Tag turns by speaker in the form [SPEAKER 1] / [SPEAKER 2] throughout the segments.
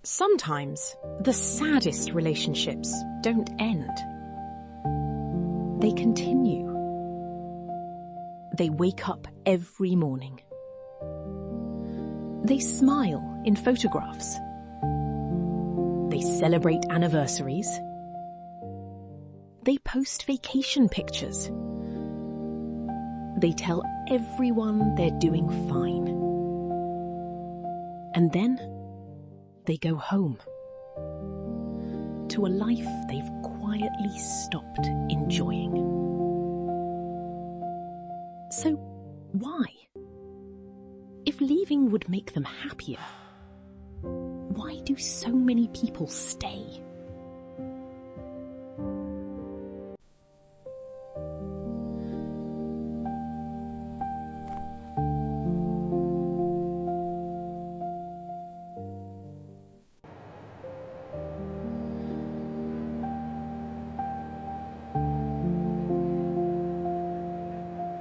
[SPEAKER 1] Sometimes, the saddest relationships don't end. They continue. They wake up every morning. They smile in photographs. They celebrate anniversaries. They post vacation pictures. They tell everyone they're doing fine. And then they go home to a life they've quietly stopped enjoying. So why? If leaving would make them happier, why do so many people stay?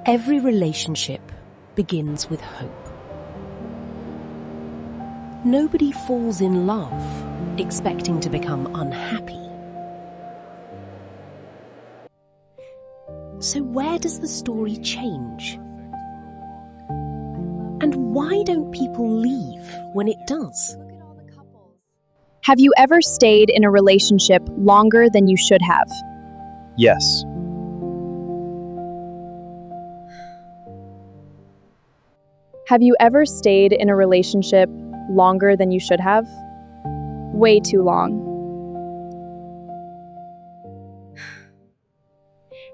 [SPEAKER 1] Every relationship begins with hope. Nobody falls in love expecting to become unhappy. So where does the story change? And why don't people leave when it does?
[SPEAKER 2] Have you ever stayed in a relationship longer than you should have?
[SPEAKER 3] Yes.
[SPEAKER 2] Have you ever stayed in a relationship longer than you should have? Way too long.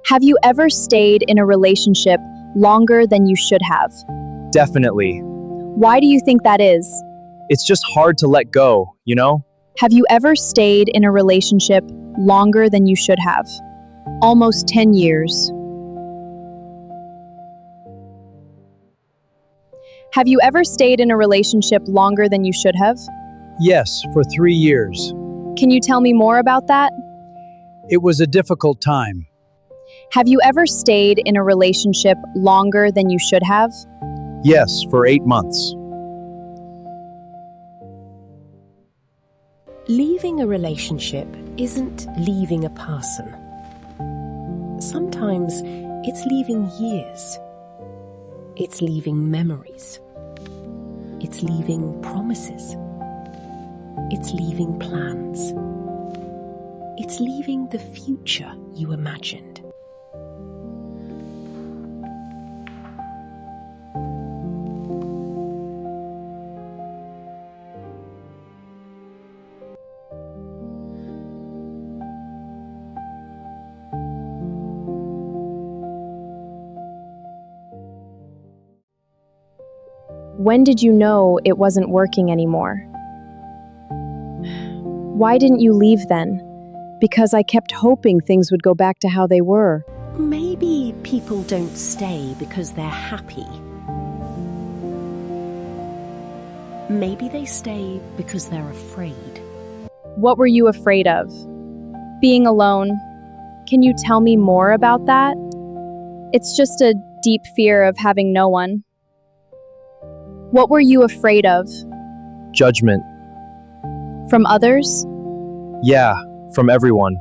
[SPEAKER 2] Have you ever stayed in a relationship longer than you should have?
[SPEAKER 3] Definitely.
[SPEAKER 2] Why do you think that is?
[SPEAKER 3] It's just hard to let go, you know?
[SPEAKER 2] Have you ever stayed in a relationship longer than you should have? Almost 10 years. Have you ever stayed in a relationship longer than you should have?
[SPEAKER 4] Yes, for 3 years.
[SPEAKER 2] Can you tell me more about that?
[SPEAKER 4] It was a difficult time.
[SPEAKER 2] Have you ever stayed in a relationship longer than you should have?
[SPEAKER 4] Yes, for 8 months.
[SPEAKER 1] Leaving a relationship isn't leaving a person. Sometimes it's leaving years. It's leaving memories. It's leaving promises. It's leaving plans. It's leaving the future you imagined.
[SPEAKER 2] When did you know it wasn't working anymore? Why didn't you leave then? Because I kept hoping things would go back to how they were.
[SPEAKER 1] Maybe people don't stay because they're happy. Maybe they stay because they're afraid.
[SPEAKER 2] What were you afraid of? Being alone. Can you tell me more about that? It's just a deep fear of having no one. What were you afraid of?
[SPEAKER 3] Judgment.
[SPEAKER 2] From others?
[SPEAKER 3] Yeah, from everyone.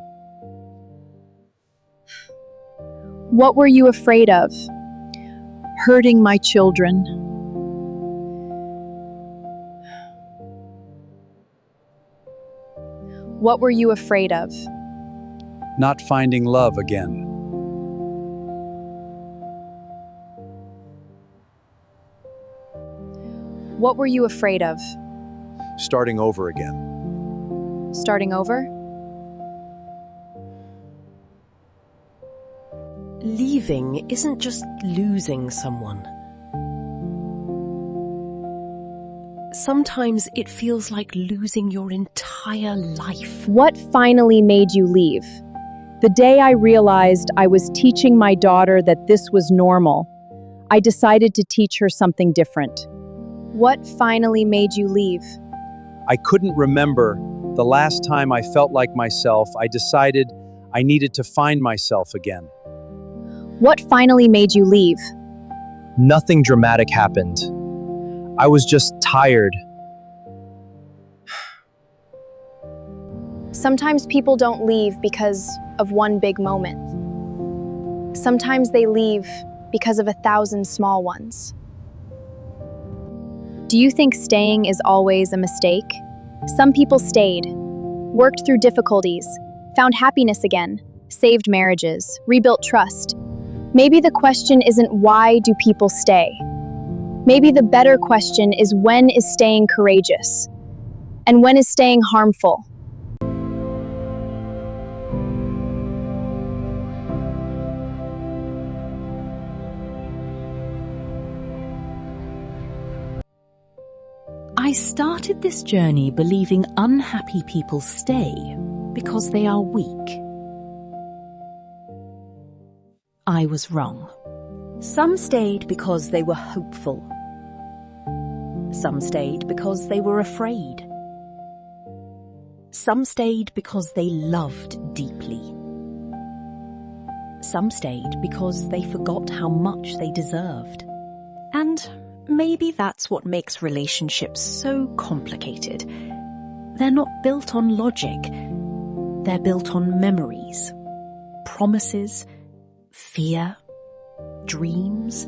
[SPEAKER 2] What were you afraid of?
[SPEAKER 5] Hurting my children.
[SPEAKER 2] What were you afraid of?
[SPEAKER 4] Not finding love again.
[SPEAKER 2] What were you afraid of?
[SPEAKER 4] Starting over again.
[SPEAKER 2] Starting over?
[SPEAKER 1] Leaving isn't just losing someone. Sometimes it feels like losing your entire life.
[SPEAKER 2] What finally made you leave? The day I realized I was teaching my daughter that this was normal, I decided to teach her something different. What finally made you leave?
[SPEAKER 4] I couldn't remember the last time I felt like myself. I decided I needed to find myself again.
[SPEAKER 2] What finally made you leave?
[SPEAKER 3] Nothing dramatic happened. I was just tired.
[SPEAKER 2] Sometimes people don't leave because of one big moment. Sometimes they leave because of 1,000 small ones. Do you think staying is always a mistake? Some people stayed, worked through difficulties, found happiness again, saved marriages, rebuilt trust. Maybe the question isn't why do people stay? Maybe the better question is when is staying courageous? And when is staying harmful?
[SPEAKER 1] I started this journey believing unhappy people stay because they are weak. I was wrong. Some stayed because they were hopeful. Some stayed because they were afraid. Some stayed because they loved deeply. Some stayed because they forgot how much they deserved. And maybe that's what makes relationships so complicated. They're not built on logic. They're built on memories, promises, fear, dreams,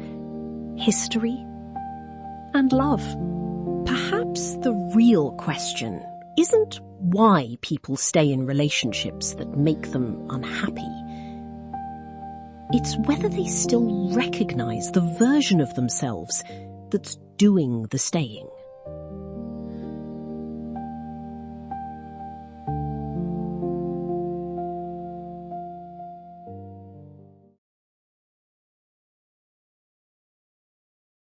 [SPEAKER 1] history, and love. Perhaps the real question isn't why people stay in relationships that make them unhappy. It's whether they still recognize the version of themselves that's doing the staying.